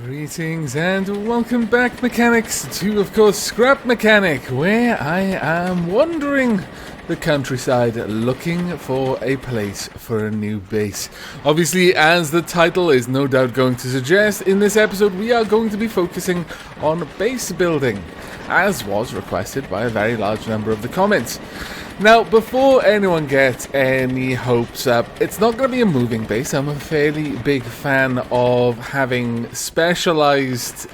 Greetings and welcome back, mechanics, to, of course, Scrap Mechanic, where I am wandering the countryside looking for a place for a new base. Obviously, as the title is no doubt going to suggest, in this episode we are going to be focusing on base building, as was requested by a very large number of the comments. Now, before anyone gets any hopes up, it's not going to be a moving base. I'm a fairly big fan of having specialized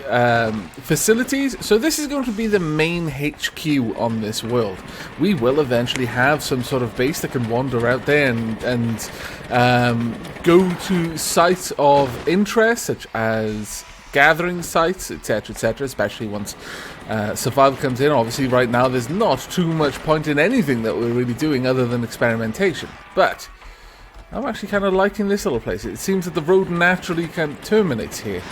facilities, so this is going to be the main HQ on this world. We will eventually have some sort of base that can wander out there and go to sites of interest, such as gathering sites, etc., especially once survival comes in. Obviously, right now there's not too much point in anything that we're really doing other than experimentation. But I'm actually kind of liking this little place. It seems that the road naturally kind of terminates here.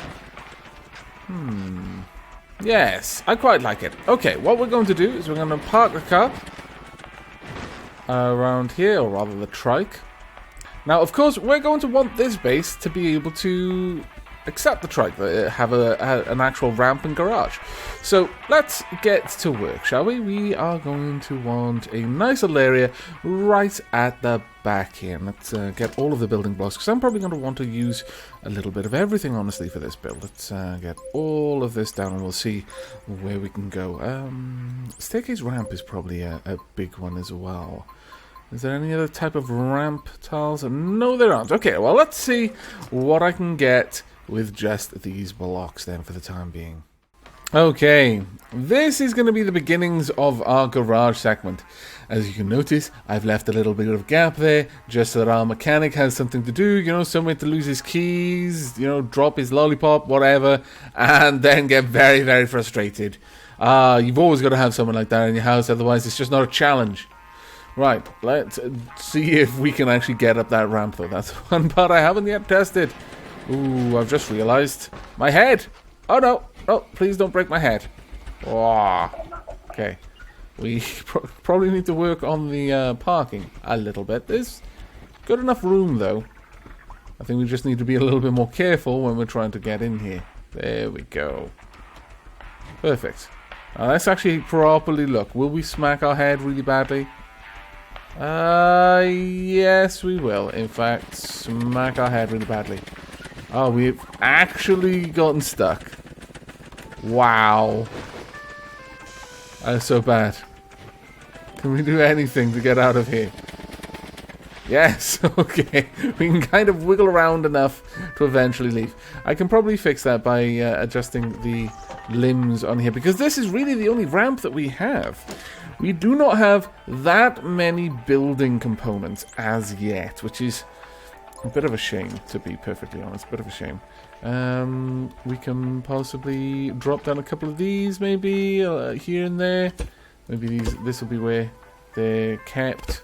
Yes, I quite like it. Okay, what we're going to do is we're going to park the car around here, or rather the trike. Now, of course, we're going to want this base to be able to accept the trike, have an actual ramp and garage. So let's get to work, shall we? We are going to want a nice little area right at the back here. Let's get all of the building blocks, because I'm probably going to want to use a little bit of everything, honestly, for this build. Let's get all of this down and we'll see where we can go. Staircase ramp is probably a big one as well. Is there any other type of ramp tiles? No, there aren't. Okay, well, let's see what I can get with just these blocks then for the time being. Okay, this is going to be the beginnings of our garage segment. As you can notice, I've left a little bit of gap there just so that our mechanic has something to do, you know, somewhere to lose his keys, you know, drop his lollipop, whatever, and then get very, very frustrated. You've always got to have someone like that in your house, otherwise it's just not a challenge. Right, let's see if we can actually get up that ramp though. That's one part I haven't yet tested. Ooh, I've just realized my head. Oh no, oh, please don't break my head. Oh, okay. We probably need to work on the parking a little bit. There's good enough room though. I think we just need to be a little bit more careful when we're trying to get in here. There we go. Perfect. Now let's actually properly look. Will we smack our head really badly? Yes we will. In fact, smack our head really badly. Oh, we've actually gotten stuck. Wow. That is so bad. Can we do anything to get out of here? Yes, okay. We can kind of wiggle around enough to eventually leave. I can probably fix that by adjusting the limbs on here, because this is really the only ramp that we have. We do not have that many building components as yet, which is a bit of a shame, to be perfectly honest. A bit of a shame. We can possibly drop down a couple of these, maybe here and there. Maybe this will be where they're kept.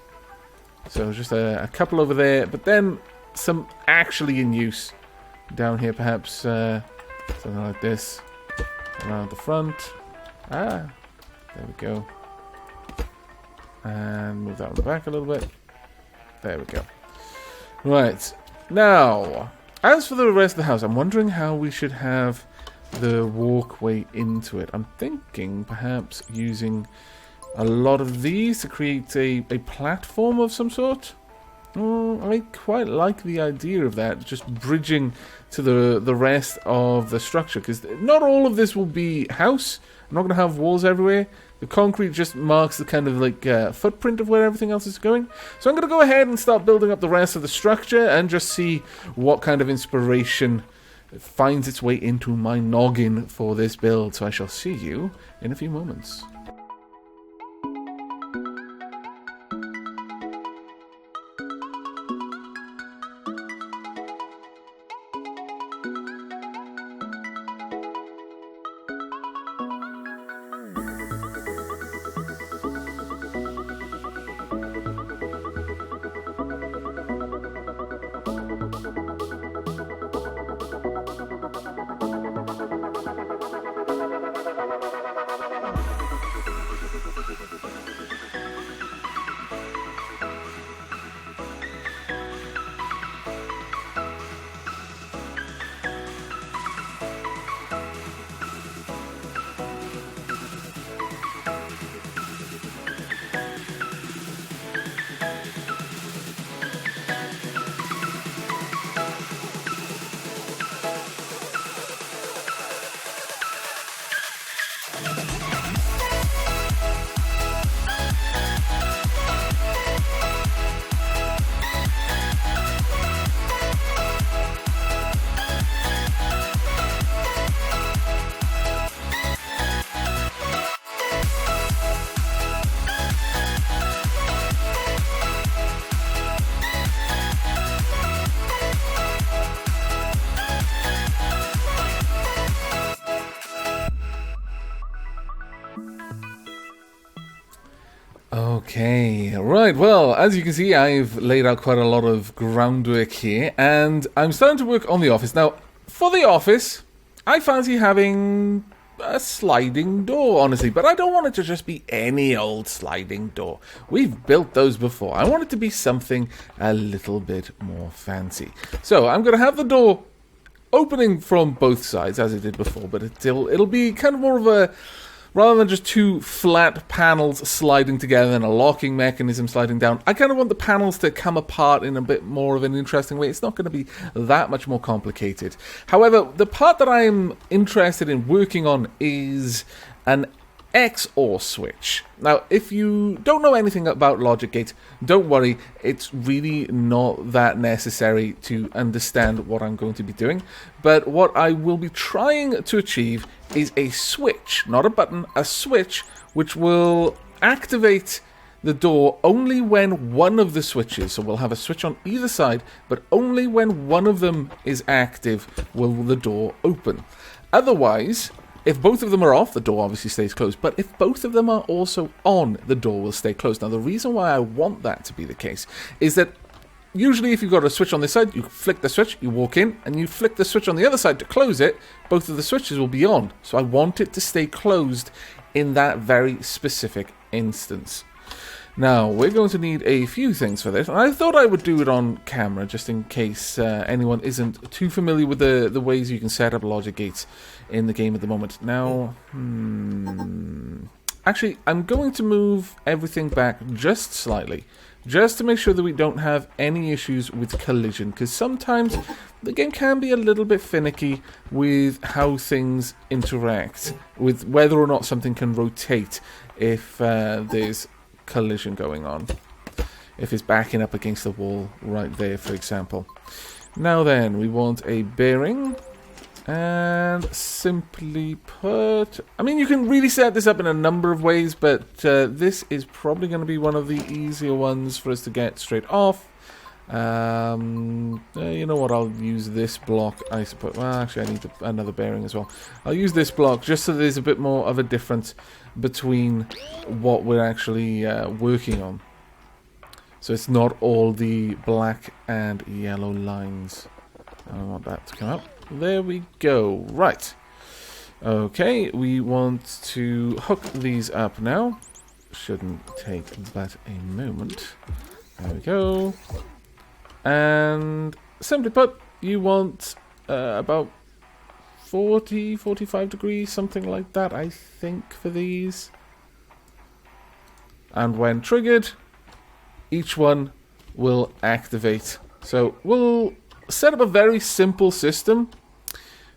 So just a couple over there, but then some actually in use down here, perhaps something like this around the front. There we go. And move that one back a little bit. There we go. Right, now, as for the rest of the house, I'm wondering how we should have the walkway into it. I'm thinking perhaps using a lot of these to create a platform of some sort. I quite like the idea of that, just bridging to the rest of the structure, because not all of this will be house. I'm not going to have walls everywhere. The concrete just marks the kind of like footprint of where everything else is going. So I'm going to go ahead and start building up the rest of the structure and just see what kind of inspiration finds its way into my noggin for this build. So I shall see you in a few moments. Okay, right, well, as you can see, I've laid out quite a lot of groundwork here, and I'm starting to work on the office. Now, for the office, I fancy having a sliding door, honestly, but I don't want it to just be any old sliding door. We've built those before. I want it to be something a little bit more fancy. So, I'm going to have the door opening from both sides, as it did before, but it'll be kind of more of a... Rather than just two flat panels sliding together and a locking mechanism sliding down, I kind of want the panels to come apart in a bit more of an interesting way. It's not going to be that much more complicated. However, the part that I'm interested in working on is an XOR switch. Now, if you don't know anything about logic gates, don't worry, it's really not that necessary to understand what I'm going to be doing. But what I will be trying to achieve is a switch, not a button, a switch, which will activate the door only when one of the switches, so we'll have a switch on either side, but only when one of them is active will the door open. Otherwise, if both of them are off, the door obviously stays closed. But if both of them are also on, the door will stay closed. Now, the reason why I want that to be the case is that usually if you've got a switch on this side, you flick the switch, you walk in, and you flick the switch on the other side to close it, both of the switches will be on. So I want it to stay closed in that very specific instance. Now, we're going to need a few things for this, and I thought I would do it on camera, just in case anyone isn't too familiar with the ways you can set up logic gates in the game at the moment. Now, actually, I'm going to move everything back just slightly, just to make sure that we don't have any issues with collision, because sometimes the game can be a little bit finicky with how things interact, with whether or not something can rotate if there's collision going on, if it's backing up against the wall right there, for example. Now then, we want a bearing, and simply put, I mean, you can really set this up in a number of ways, but this is probably going to be one of the easier ones for us to get straight off. You know what, I'll use this block, I suppose. Well, actually, I need another bearing as well. I'll use this block just so there's a bit more of a difference between what we're actually working on. So it's not all the black and yellow lines. I want that to come up. There we go. Right. Okay, we want to hook these up now. Shouldn't take but a moment. There we go. And simply put, you want about 40, 45 degrees, something like that, I think, for these. And when triggered, each one will activate. So we'll set up a very simple system.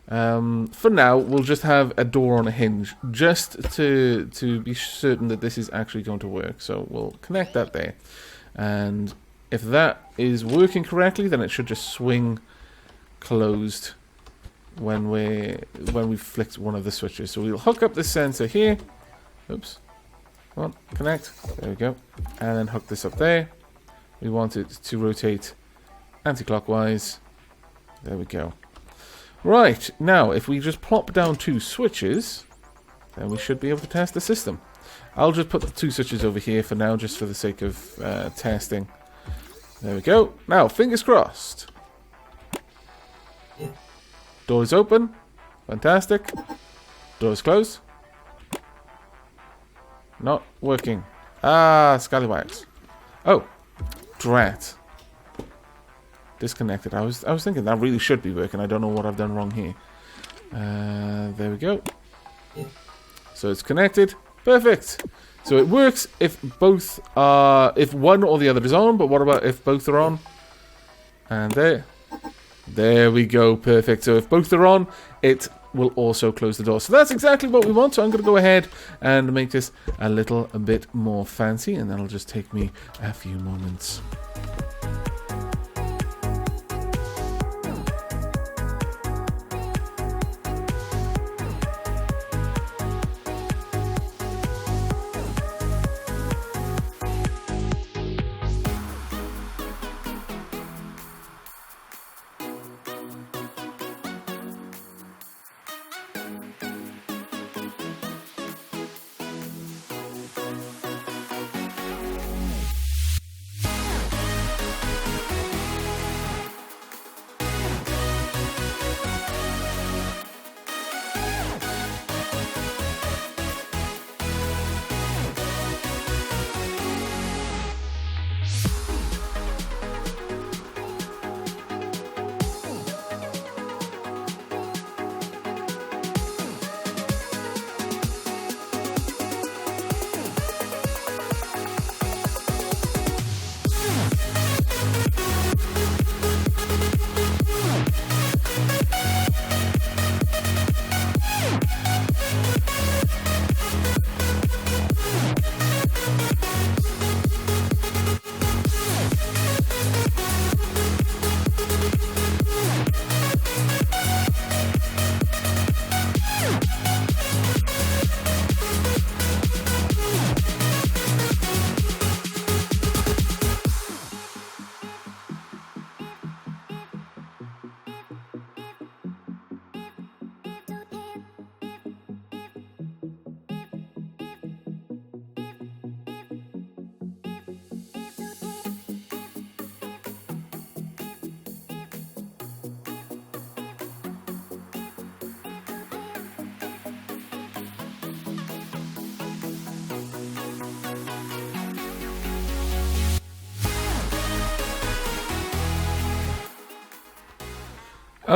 For now, we'll just have a door on a hinge, just to be certain that this is actually going to work. So we'll connect that there. And if that is working correctly, then it should just swing closed when we've flicked one of the switches. So we'll hook up the sensor here. Oops. Come on, connect. There we go. And then hook this up there. We want it to rotate anti-clockwise. There we go. Right, now if we just plop down two switches, then we should be able to test the system. I'll just put the two switches over here for now, just for the sake of testing. There we go. Now, fingers crossed. Door is open. Fantastic. Door is closed. Not working. Ah, scallywags. Oh, drat. Disconnected. I was thinking that really should be working. I don't know what I've done wrong here. There we go. So it's connected. Perfect. So it works if both are, if one or the other is on, but what about if both are on? And there we go. Perfect. So if both are on, it will also close the door. So that's exactly what we want. So I'm going to go ahead and make this a little bit more fancy, and that'll just take me a few moments.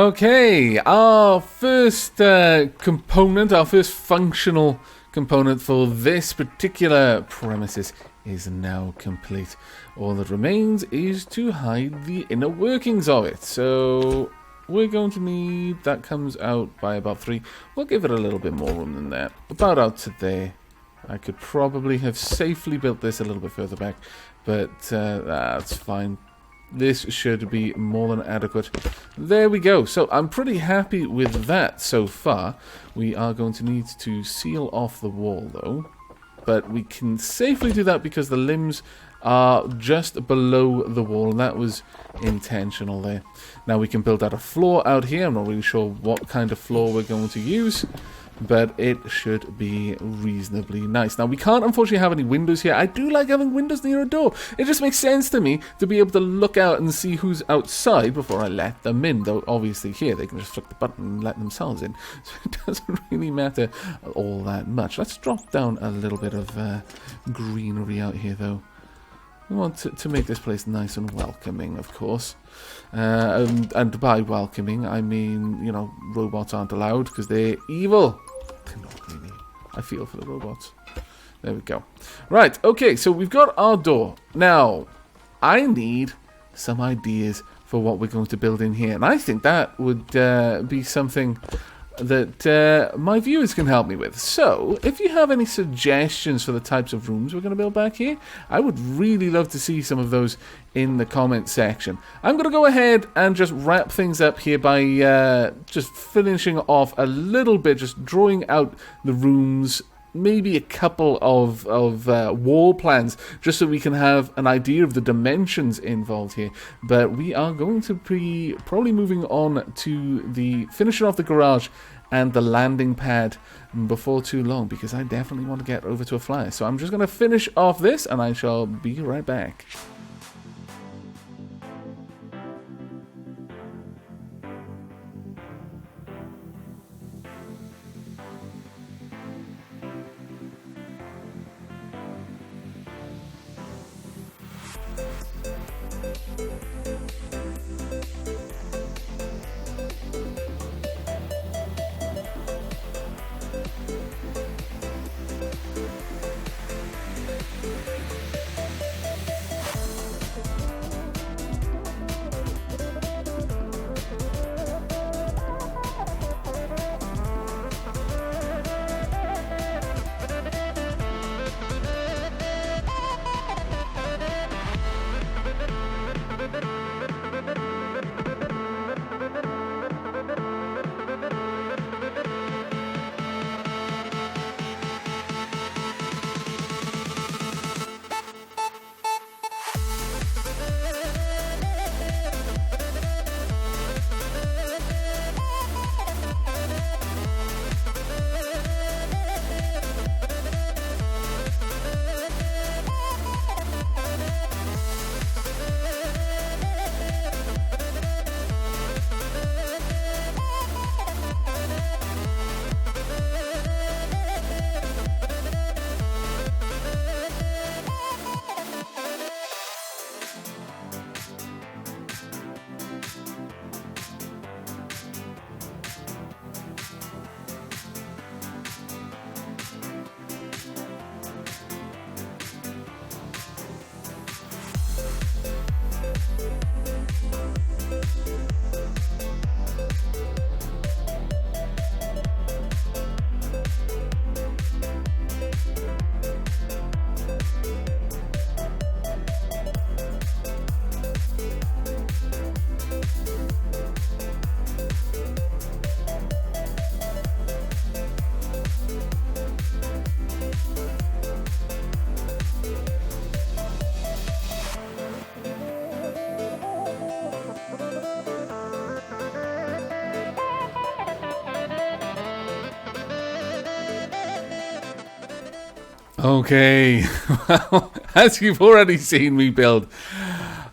Okay, our first component, our first functional component for this particular premises is now complete. All that remains is to hide the inner workings of it. So we're going to need, that comes out by about 3. We'll give it a little bit more room than that. About out to there. I could probably have safely built this a little bit further back, but that's fine. This should be more than adequate. There we go. So I'm pretty happy with that so far. We are going to need to seal off the wall though. But we can safely do that because the limbs are just below the wall. And that was intentional there. Now we can build out a floor out here. I'm not really sure what kind of floor we're going to use, but it should be reasonably nice. Now, we can't, unfortunately, have any windows here. I do like having windows near a door. It just makes sense to me to be able to look out and see who's outside before I let them in. Though, obviously, here, they can just flick the button and let themselves in. So it doesn't really matter all that much. Let's drop down a little bit of greenery out here, though. We want to make this place nice and welcoming, of course. And by welcoming, I mean, you know, robots aren't allowed because they're evil. Not really. I feel for the robots. There we go. Right, okay, so we've got our door. Now, I need some ideas for what we're going to build in here. And I think that would be something that my viewers can help me with. So, if you have any suggestions for the types of rooms we're going to build back here, I would really love to see some of those in the comment section. I'm going to go ahead and just wrap things up here by just finishing off a little bit, just drawing out the rooms, maybe a couple of wall plans, just so we can have an idea of the dimensions involved here. But we are going to be probably moving on to the finishing off the garage and the landing pad before too long, because I definitely want to get over to a flyer. So I'm just going to finish off this, and I shall be right back. Okay, well, as you've already seen me build,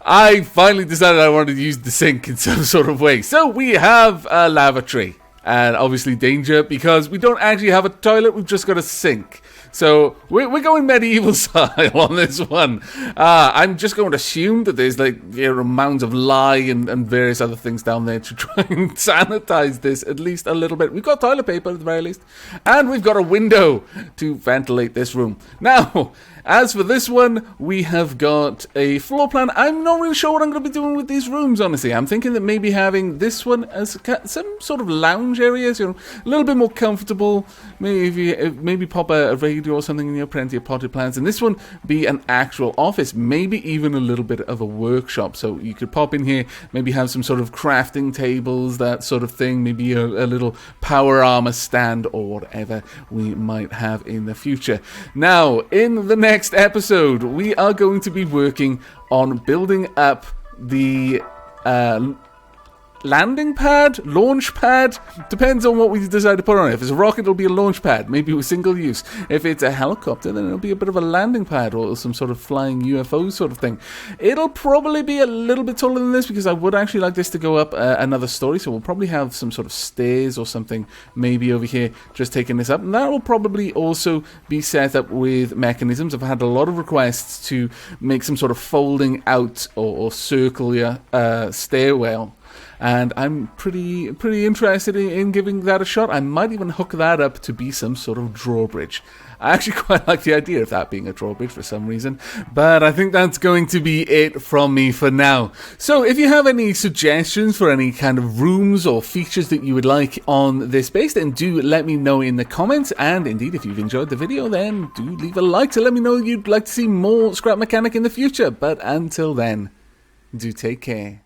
I finally decided I wanted to use the sink in some sort of way. So we have a lavatory, and obviously danger because we don't actually have a toilet, we've just got a sink. So we're going medieval style on this one. I'm just going to assume that there's like mounds of lye and various other things down there to try and sanitize this at least a little bit. We've got toilet paper at the very least, and we've got a window to ventilate this room. Now, as for this one, we have got a floor plan. I'm not really sure what I'm going to be doing with these rooms, honestly. I'm thinking that maybe having this one as some sort of lounge areas, a little bit more comfortable. Maybe pop a radio or something, plenty of potted plants. And this one be an actual office, maybe even a little bit of a workshop. So you could pop in here, maybe have some sort of crafting tables, that sort of thing. Maybe a little power armor stand or whatever we might have in the future. Now, in the next episode, we are going to be working on building up the landing pad, launch pad, depends on what we decide to put on it. If it's a rocket, it'll be a launch pad, maybe with single use. If it's a helicopter, then it'll be a bit of a landing pad or some sort of flying UFO sort of thing. It'll probably be a little bit taller than this because I would actually like this to go up another story, so we'll probably have some sort of stairs or something maybe over here just taking this up, and that will probably also be set up with mechanisms. I've had a lot of requests to make some sort of folding out or circular stairwell, and I'm pretty interested in giving that a shot. I might even hook that up to be some sort of drawbridge. I actually quite like the idea of that being a drawbridge for some reason, but I think that's going to be it from me for now. So if you have any suggestions for any kind of rooms or features that you would like on this base, then do let me know in the comments. And indeed, if you've enjoyed the video, then do leave a like to let me know you'd like to see more Scrap Mechanic in the future. But until then, do take care.